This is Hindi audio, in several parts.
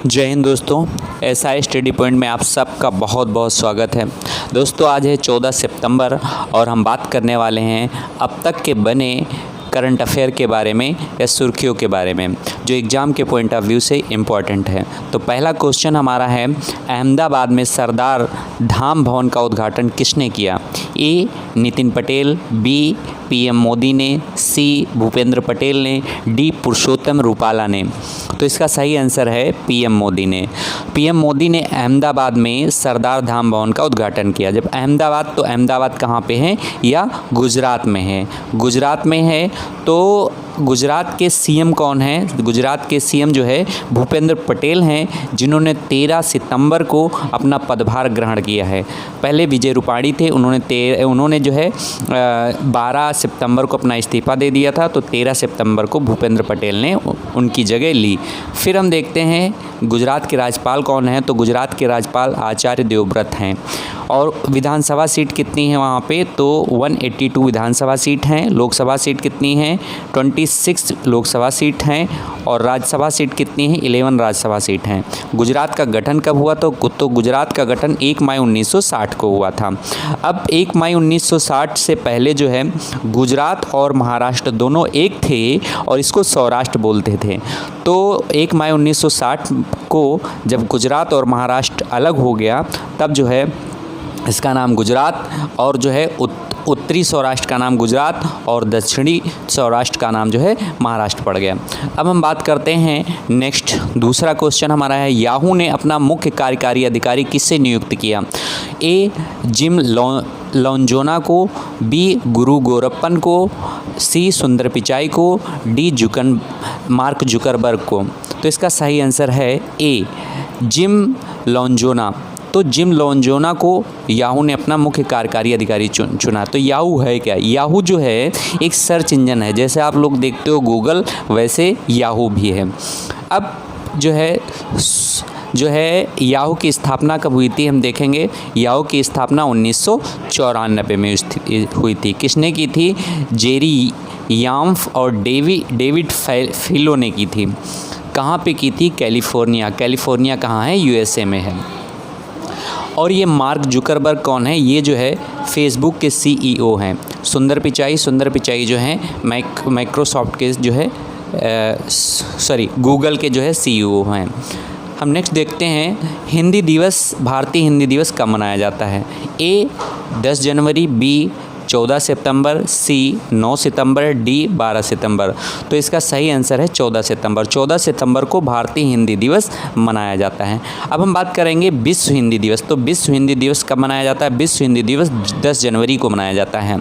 जय हिंद दोस्तों, एसआई स्टडी पॉइंट में आप सबका बहुत बहुत स्वागत है। दोस्तों आज है 14 सितंबर और हम बात करने वाले हैं अब तक के बने करंट अफेयर के बारे में या सुर्खियों के बारे में जो एग्ज़ाम के पॉइंट ऑफ व्यू से इम्पॉर्टेंट है। तो पहला क्वेश्चन हमारा है, अहमदाबाद में सरदार धाम भवन का उद्घाटन किसने किया? ए नितिन पटेल, बी पीएम मोदी ने, सी भूपेंद्र पटेल ने, डी पुरुषोत्तम रूपाला ने। तो इसका सही आंसर है पीएम मोदी ने। पीएम मोदी ने अहमदाबाद में सरदार धाम भवन का उद्घाटन किया। जब अहमदाबाद, तो अहमदाबाद कहाँ पे है? या गुजरात में है। गुजरात में है तो गुजरात के सीएम कौन है? गुजरात के सीएम जो है भूपेंद्र पटेल हैं, जिन्होंने 13 सितंबर को अपना पदभार ग्रहण किया है। पहले विजय रूपाणी थे, उन्होंने जो है 12 सितंबर को अपना इस्तीफ़ा दे दिया था, तो 13 सितंबर को भूपेंद्र पटेल ने उनकी जगह ली। फिर हम देखते हैं गुजरात के राज्यपाल कौन हैं? तो गुजरात के राज्यपाल आचार्य देवव्रत हैं। और विधानसभा सीट कितनी है वहाँ पे? तो 182 विधानसभा सीट हैं। लोकसभा सीट कितनी है? 26 लोकसभा सीट हैं। और राज्यसभा सीट कितनी है? 11 राज्यसभा सीट हैं। गुजरात का गठन कब हुआ? तो गुजरात का गठन 1 मई 1960 को हुआ था। अब 1 मई 1960 से पहले जो है गुजरात और महाराष्ट्र दोनों एक थे और इसको सौराष्ट्र बोलते थे। तो 1 मई 1960 को जब गुजरात और महाराष्ट्र अलग हो गया, तब जो है इसका नाम गुजरात और जो है उत्तरी सौराष्ट्र का नाम गुजरात और दक्षिणी सौराष्ट्र का नाम जो है महाराष्ट्र पड़ गया। अब हम बात करते हैं नेक्स्ट, दूसरा क्वेश्चन हमारा है, याहू ने अपना मुख्य कार्यकारी अधिकारी किससे नियुक्त किया? ए जिम लॉन्जोना को, बी गुरु गोरप्पन को, सी सुंदर पिचाई को, डी मार्क जुकरबर्ग को। तो इसका सही आंसर है ए जिम लॉन्जोना। तो जिम लॉन्जोना को याहू ने अपना मुख्य कार्यकारी अधिकारी चुना। तो याहू है क्या? याहू जो है एक सर्च इंजन है, जैसे आप लोग देखते हो गूगल, वैसे याहू भी है। अब जो है याहू की स्थापना कब हुई थी हम देखेंगे। याहू की स्थापना 1994 में हुई थी। किसने की थी? जेरी याम्फ और डेविड फिलो ने की थी। कहाँ पे की थी? कैलिफोर्निया। कैलिफोर्निया कहाँ है? यूएसए में है। और ये मार्क जुकरबर्ग कौन है? ये जो है फेसबुक के सीईओ हैं। सुंदर पिचाई जो हैं माइक्रोसॉफ्ट के जो है गूगल के जो है सीईओ हैं। हम नेक्स्ट देखते हैं, हिंदी दिवस, भारतीय हिंदी दिवस कब मनाया जाता है? ए 10 जनवरी, बी 14 सितंबर, सी 9 सितंबर, डी 12 सितंबर। तो इसका सही आंसर है 14 सितंबर। 14 सितंबर को भारतीय हिंदी दिवस मनाया जाता है। अब हम बात करेंगे विश्व हिंदी दिवस। तो विश्व हिंदी दिवस कब मनाया जाता है? विश्व हिंदी दिवस 10 जनवरी को मनाया जाता है।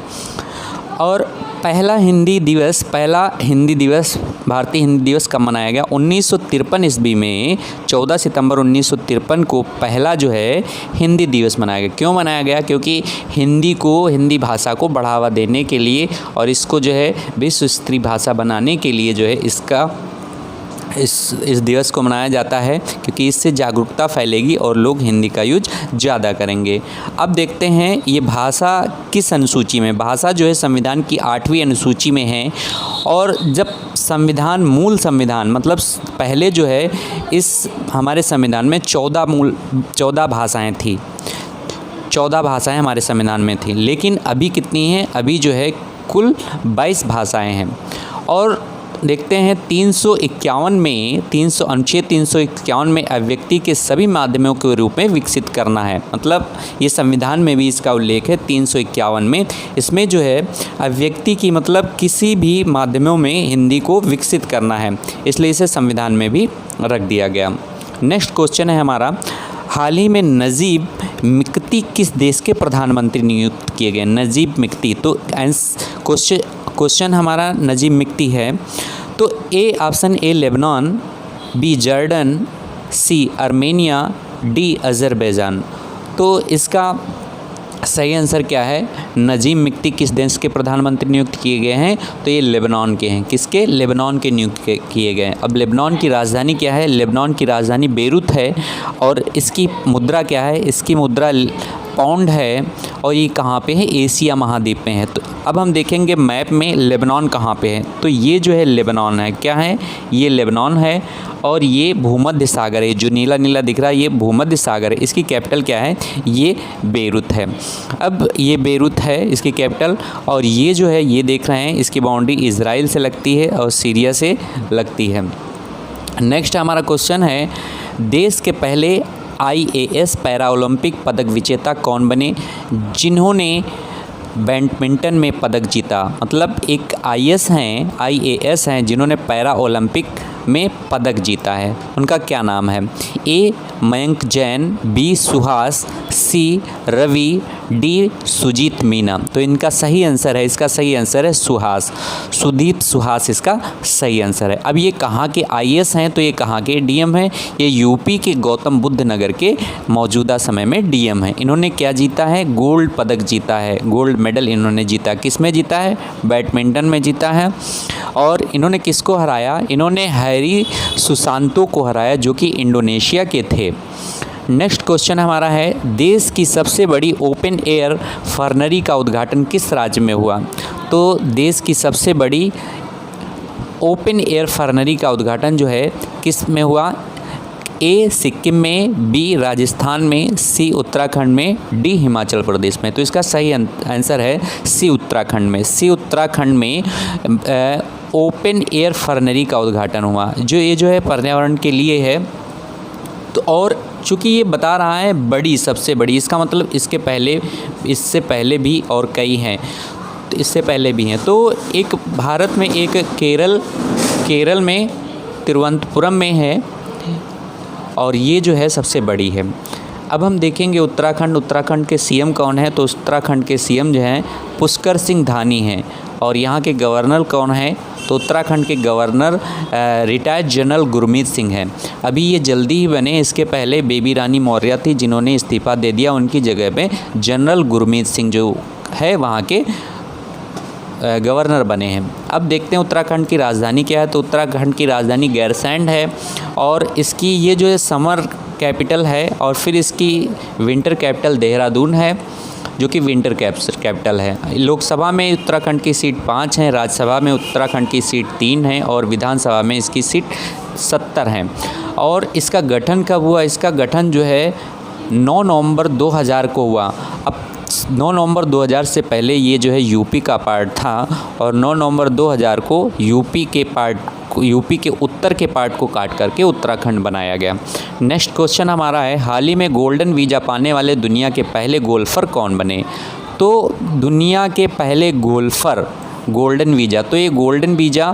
और पहला हिंदी दिवस भारतीय हिंदी दिवस कब मनाया गया? 1953 ईस्वी में 14 सितंबर 1953 को पहला जो है हिंदी दिवस मनाया गया। क्यों मनाया गया? क्योंकि हिंदी भाषा को बढ़ावा देने के लिए और इसको जो है विश्व स्तरीय भाषा बनाने के लिए जो है इस दिवस को मनाया जाता है, क्योंकि इससे जागरूकता फैलेगी और लोग हिंदी का यूज ज़्यादा करेंगे। अब देखते हैं ये भाषा किस अनुसूची में। भाषा जो है संविधान की 8वीं अनुसूची में है। और जब मूल संविधान मतलब पहले जो है इस हमारे संविधान में 14 भाषाएँ थी। 14 भाषाएँ हमारे संविधान में थी, लेकिन अभी कितनी हैं? अभी जो है कुल 22 भाषाएँ हैं। और देखते हैं 351 में अभिव्यक्ति के सभी माध्यमों के रूप में विकसित करना है। मतलब ये संविधान में भी इसका उल्लेख है 351 में। इसमें जो है अभिव्यक्ति की मतलब किसी भी माध्यमों में हिंदी को विकसित करना है, इसलिए इसे संविधान में भी रख दिया गया। नेक्स्ट क्वेश्चन है हमारा, हाल ही में नजीब मिक्ती किस देश के प्रधानमंत्री नियुक्त किए गए? नजीब मिक्ती। तो क्वेश्चन हमारा नजीब मिक्ती है। तो option A Lebanon, B Jordan, C Armenia, D Azerbaijan. तो इसका सही आंसर क्या है? नजीब मिक्ती किस देश के प्रधानमंत्री नियुक्त किए गए हैं? तो ये लेबनान के हैं। किसके? लेबनान के नियुक्त किए गए हैं। अब लेबनान की राजधानी क्या है? लेबनान की राजधानी बेरूत है। और इसकी मुद्रा क्या है? इसकी मुद्रा पाउंड है और ये कहाँ पे है, एशिया महाद्वीप में है। तो अब हम देखेंगे मैप में लेबनान कहाँ पे है, तो ये जो है लेबनान है, क्या है, ये लेबनान है और ये भूमध्य सागर है, जो नीला नीला दिख रहा है ये भूमध्य सागर है। इसकी कैपिटल क्या है, ये बेरूत है। अब ये बेरूत है इसकी कैपिटल, और ये जो है ये देख रहे हैं इसकी बाउंड्री इजराइल से लगती है और सीरिया से लगती है। नेक्स्ट हमारा क्वेश्चन है, देश के पहले IAS पैरा ओलंपिक पदक विजेता कौन बने जिन्होंने बैडमिंटन में पदक जीता। मतलब एक IAS हैं जिन्होंने पैरा ओलंपिक में पदक जीता है, उनका क्या नाम है। A Mayank Jain, B Suhas, C Ravi, D Sujit Meena. तो इनका सही आंसर है, इसका सही आंसर है सुहास, सुदीप सुहास इसका सही आंसर है। अब ये कहाँ के IAS हैं, तो ये कहाँ के DM हैं, ये यूपी के गौतम बुद्ध नगर के मौजूदा समय में DM हैं। इन्होंने क्या जीता है, गोल्ड पदक जीता है, गोल्ड मेडल इन्होंने जीता। किस में जीता है, बैडमिंटन में जीता है। और इन्होंने किसको हराया, इन्होंने हैरी सुसांतो को हराया जो कि इंडोनेशिया के थे। नेक्स्ट क्वेश्चन हमारा है, देश की सबसे बड़ी ओपन एयर फर्नरी का उद्घाटन किस राज्य में हुआ। तो देश की सबसे बड़ी ओपन एयर फर्नरी का उद्घाटन जो है किस में हुआ, A सिक्किम में, B राजस्थान में, C उत्तराखंड में, D हिमाचल प्रदेश में। तो इसका सही आंसर है C उत्तराखंड में। C उत्तराखंड में ओपन एयर फर्नरी का उद्घाटन हुआ, जो ये जो है पर्यावरण के लिए है। तो और चूँकि ये बता रहा है बड़ी, सबसे बड़ी, इसका मतलब इससे पहले भी और कई हैं, तो इससे पहले भी हैं। तो एक भारत में एक केरल में तिरुवनंतपुरम में है और ये जो है सबसे बड़ी है। अब हम देखेंगे उत्तराखंड के CM कौन है, तो उत्तराखंड के CM जो हैं पुष्कर सिंह धामी हैं। और यहाँ के गवर्नर कौन है, तो उत्तराखंड के governor retired general Gurmeet Singh हैं। अभी ये जल्दी ही बने, इसके पहले बेबी रानी मौर्य थी जिन्होंने इस्तीफ़ा दे दिया, उनकी जगह पे जनरल गुरमीत सिंह जो है वहाँ के गवर्नर बने हैं। अब देखते हैं उत्तराखंड की राजधानी क्या है, तो उत्तराखंड की राजधानी गैरसैंड है और इसकी ये जो है समर कैपिटल है, और फिर इसकी विंटर कैपिटल देहरादून है जो कि विंटर कैपिटल है। लोकसभा में उत्तराखंड की सीट 5 हैं, राज्यसभा में उत्तराखंड की सीट 3 है और विधानसभा में इसकी सीट 70 हैं। और इसका गठन कब हुआ, इसका गठन जो है 9 नवंबर 2000 को हुआ। अब 9 नवंबर 2000 से पहले ये जो है यूपी का पार्ट था और 9 नवंबर 2000 को यूपी के उत्तर के पार्ट को काट करके उत्तराखंड बनाया गया। नेक्स्ट क्वेश्चन हमारा है, हाल ही में गोल्डन वीज़ा पाने वाले दुनिया के पहले गोल्फ़र कौन बने। तो दुनिया के पहले गोल्फ़र गोल्डन वीज़ा, तो ये गोल्डन वीज़ा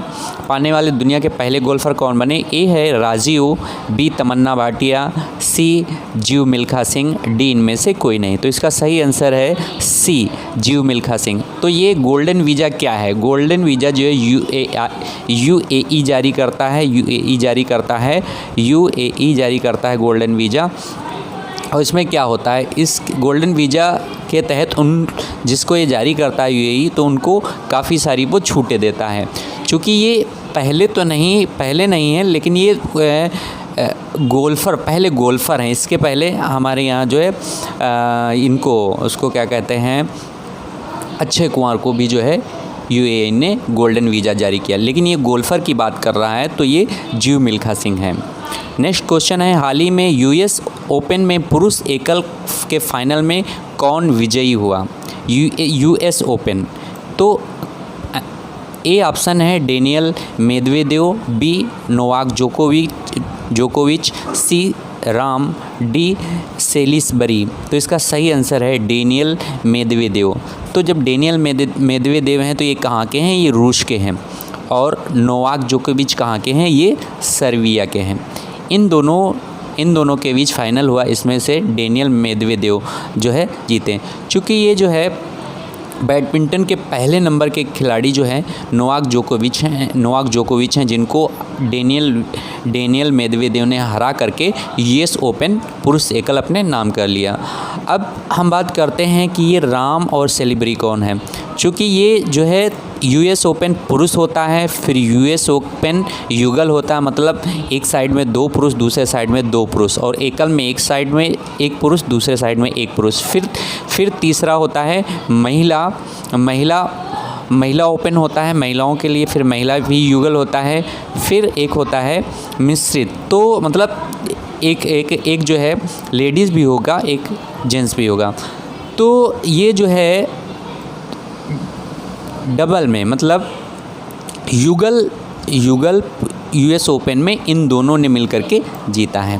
पाने वाले दुनिया के पहले गोल्फ़र कौन बने। ए है राजीव, B तमन्ना भाटिया, C जीव मिल्खा सिंह, D इनमें से कोई नहीं। तो इसका सही आंसर है C जीव मिल्खा सिंह। तो ये गोल्डन वीज़ा क्या है, गोल्डन वीज़ा जो है UAE जारी करता है, UAE जारी करता है गोल्डन वीज़ा। और इसमें क्या होता है, इस गोल्डन वीज़ा के तहत जिसको ये जारी करता है UAE, तो उनको काफ़ी सारी वो छूटें देता है। चूँकि ये पहले नहीं है, लेकिन ये पहले गोल्फ़र हैं। इसके पहले हमारे यहाँ जो है उसको क्या कहते हैं, अक्षय कुमार को भी जो है UAE ने गोल्डन वीज़ा जारी किया, लेकिन ये गोल्फ़र की बात कर रहा है, तो ये जीव मिल्खा सिंह है। नेक्स्ट क्वेश्चन है, हाल ही में US ओपन में पुरुष एकल के फाइनल में कौन विजयी हुआ। US ओपन, तो ए ऑप्शन है डेनियल मेदवेदेव, B नोवाक जोकोविच, C राम, D सेलिसबरी। तो इसका सही आंसर है डेनियल मेदवेदेव। तो जब डेनियल मेदवेदेव हैं तो ये कहाँ के हैं, ये रूस के हैं, और नोवाक जोकोविच कहाँ के हैं, ये सर्बिया के हैं। इन दोनों के बीच फाइनल हुआ, इसमें से डेनियल मेदवेदेव जो है जीते। चूँकि ये जो है बैडमिंटन के पहले नंबर के खिलाड़ी जो हैं नोवाक जोकोविच हैं, जिनको डेनियल डेनियल मेदवेदेव ने हरा करके यूएस ओपन पुरुष एकल अपने नाम कर लिया। अब हम बात करते हैं कि ये राम और सेलिब्री कौन है। चूँकि ये जो है यूएस ओपन पुरुष होता है, फिर यूएस ओपन युगल होता है, मतलब एक साइड में 2 पुरुष, दूसरे साइड में 2 पुरुष, और एकल में एक साइड में 1 पुरुष, दूसरे साइड में 1 पुरुष। फिर तीसरा होता है महिला ओपन होता है महिलाओं के लिए, फिर महिला भी युगल होता है, फिर एक होता है मिश्रित। तो मतलब एक जो है लेडीज़ भी होगा, एक जेंट्स भी होगा। तो ये जो है डबल में मतलब युगल यूएस ओपन में इन दोनों ने मिलकर के जीता है।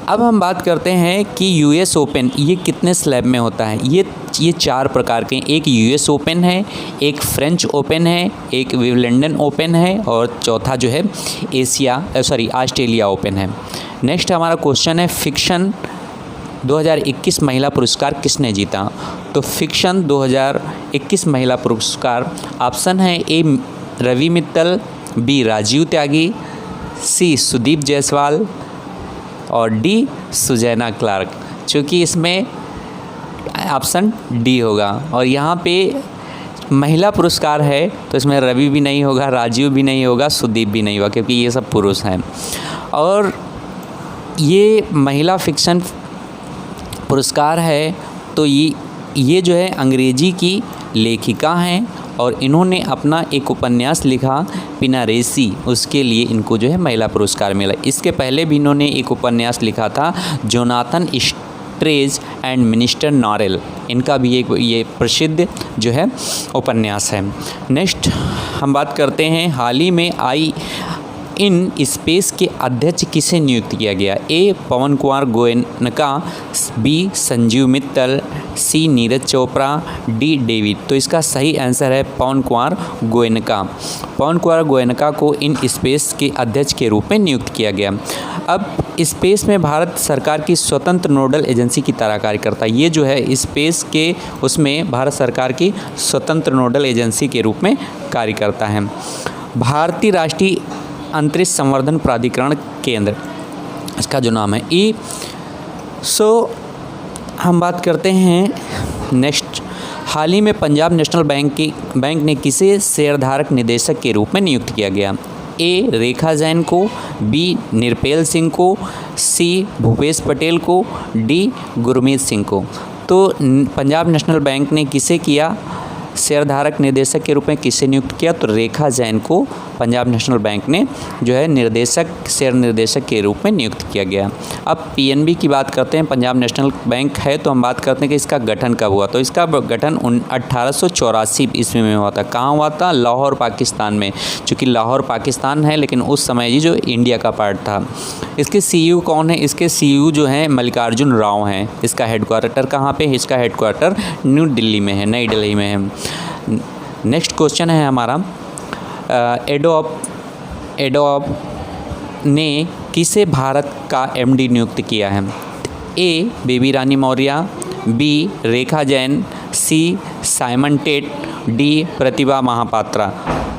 अब हम बात करते हैं कि यूएस ओपन ये कितने स्लैब में होता है। ये 4 प्रकार के, एक यूएस ओपन है, एक फ्रेंच ओपन है, एक विंबलडन ओपन है, और चौथा जो है ऑस्ट्रेलिया ओपन है। नेक्स्ट हमारा क्वेश्चन है फिक्शन 2021 महिला पुरस्कार किसने जीता। तो फिक्शन 2021 महिला पुरस्कार ऑप्शन है ए रवि मित्तल, बी राजीव त्यागी, सी सुदीप जायसवाल और डी सुजैना क्लार्क। चूँकि इसमें ऑप्शन डी होगा, और यहाँ पे महिला पुरस्कार है तो इसमें रवि भी नहीं होगा, राजीव भी नहीं होगा, सुदीप भी नहीं होगा, क्योंकि ये सब पुरुष हैं। और ये महिला फिक्शन पुरस्कार है तो ये जो है अंग्रेजी की लेखिका हैं, और इन्होंने अपना एक उपन्यास लिखा पिनारेसी, उसके लिए इनको जो है महिला पुरस्कार मिला। इसके पहले भी इन्होंने एक उपन्यास लिखा था जोनाथन स्ट्रेज एंड मिस्टर नॉरेल, इनका भी एक ये प्रसिद्ध जो है उपन्यास है। नेक्स्ट हम बात करते हैं हाल ही में आई इन स्पेस के अध्यक्ष किसे नियुक्त किया गया। ए पवन कुमार गोयनका, बी संजीव मित्तल, सी नीरज चोपड़ा, डी डेविड। तो इसका सही आंसर है पवन कुमार गोयनका। पवन कुमार गोयनका को इन स्पेस के अध्यक्ष के रूप में नियुक्त किया गया। अब स्पेस में भारत सरकार की स्वतंत्र नोडल एजेंसी की तरह कार्य करता है। ये जो है स्पेस के उसमें भारत सरकार की स्वतंत्र नोडल एजेंसी के रूप में कार्य करता है। भारतीय राष्ट्रीय अंतरिक्ष संवर्धन प्राधिकरण केंद्र, इसका जो नाम है हम बात करते हैं नेक्स्ट। हाल ही में पंजाब नेशनल बैंक ने किसे शेयरधारक निदेशक के रूप में नियुक्त किया गया। ए रेखा जैन को, बी निरपेल सिंह को, सी भूपेश पटेल को, डी गुरमीत सिंह को। तो पंजाब नेशनल बैंक ने किसे किया शेयरधारक निदेशक के रूप में किसे नियुक्त किया। तो रेखा जैन को पंजाब नेशनल बैंक ने जो है शेयर निर्देशक के रूप में नियुक्त किया गया। अब पीएनबी की बात करते हैं, पंजाब नेशनल बैंक है, तो हम बात करते हैं कि इसका गठन कब हुआ। तो इसका गठन 1884 ईस्वी में हुआ था। कहाँ हुआ था? लाहौर पाकिस्तान में। चूँकि लाहौर पाकिस्तान है लेकिन उस समय ये जो इंडिया का पार्ट था। इसके सीईओ कौन है? इसके सीईओ जो हैं मल्लिकार्जुन राव हैं। इसका हेडक्वार्टर कहाँ पे है? इसका हेडक्वार्टर न्यू दिल्ली में है, नई दिल्ली में है। नेक्स्ट क्वेश्चन है हमारा, एडोब ने किसे भारत का एमडी नियुक्त किया है। ए बेबी रानी मौर्य, बी रेखा जैन, सी साइमन टेट, डी प्रतिभा महापात्रा।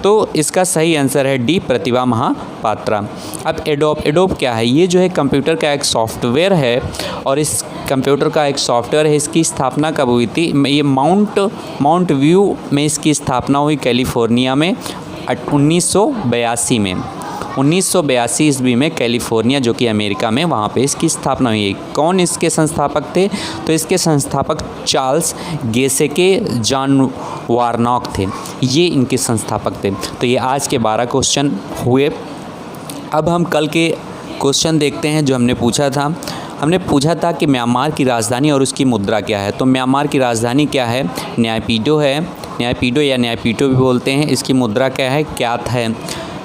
तो इसका सही आंसर है डी प्रतिभा महापात्रा। अब एडोब क्या है? ये जो है कंप्यूटर का एक सॉफ्टवेयर है, और इस कंप्यूटर का एक सॉफ्टवेयर है। इसकी स्थापना कब हुई थी? ये माउंट व्यू में इसकी स्थापना हुई कैलिफोर्निया में 1982 में। 1982 ईस्वी में कैलिफोर्निया जो कि अमेरिका में, वहाँ पे इसकी स्थापना हुई है। कौन इसके संस्थापक थे? तो इसके संस्थापक चार्ल्स गेसेके जॉन वार्नॉक थे, ये इनके संस्थापक थे। तो ये आज के 12 क्वेश्चन हुए। अब हम कल के क्वेश्चन देखते हैं जो हमने पूछा था। हमने पूछा था कि म्यांमार की राजधानी और उसकी मुद्रा क्या है। तो म्यांमार की राजधानी क्या है? न्यायपीडो है, न्यायपीडो या न्यायपीटो भी बोलते हैं। इसकी मुद्रा क्या है? क्यात है।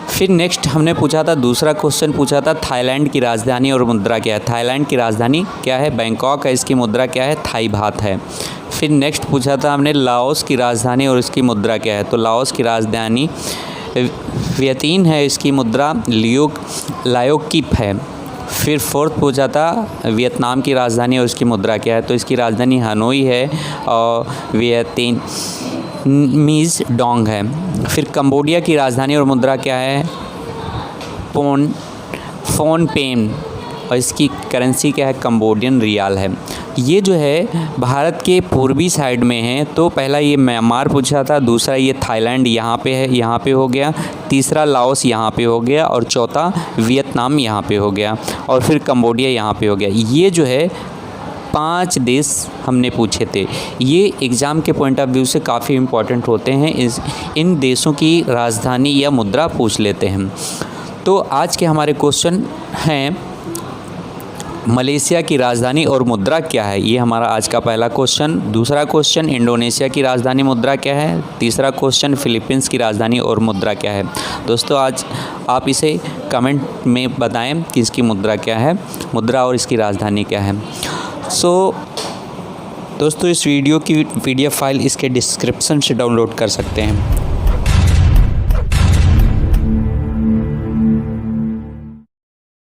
फिर नेक्स्ट हमने पूछा था, दूसरा क्वेश्चन पूछा था थाईलैंड की राजधानी और मुद्रा क्या है। थाईलैंड की राजधानी क्या है? बैंकॉक है। इसकी मुद्रा क्या है? थाई बात है। फिर नेक्स्ट पूछा था हमने लाओस की राजधानी और इसकी मुद्रा क्या है। तो लाओस की राजधानी वियतनाम है, इसकी मुद्रा लाओकिप है। फिर फोर्थ पूछा था वियतनाम की राजधानी और उसकी मुद्रा क्या है। तो इसकी राजधानी हनोई है और वियतनामीज डोंग है। फिर कंबोडिया की राजधानी और मुद्रा क्या है? फ़ोन पेन और इसकी करेंसी क्या है, कंबोडियन रियाल है। ये जो है भारत के पूर्वी साइड में है। तो पहला ये म्यांमार पूछा था, दूसरा ये थाईलैंड यहाँ पे है, यहाँ पे हो गया, तीसरा लाओस यहाँ पे हो गया और चौथा वियतनाम यहाँ पे हो गया और फिर कंबोडिया यहाँ पे हो गया। ये जो है 5 देश हमने पूछे थे। ये एग्ज़ाम के पॉइंट ऑफ व्यू से काफ़ी इम्पॉर्टेंट होते हैं। इन देशों की राजधानी या मुद्रा पूछ लेते हैं। तो आज के हमारे क्वेश्चन हैं, मलेशिया की राजधानी और मुद्रा क्या है, ये हमारा आज का पहला क्वेश्चन। दूसरा क्वेश्चन, इंडोनेशिया की राजधानी मुद्रा क्या है। तीसरा क्वेश्चन, फिलीपींस की राजधानी और मुद्रा क्या है। दोस्तों आज आप इसे कमेंट में बताएं कि इसकी मुद्रा क्या है, मुद्रा और इसकी राजधानी क्या है। दोस्तों इस वीडियो की PDF फाइल इसके डिस्क्रिप्शन से डाउनलोड कर सकते हैं।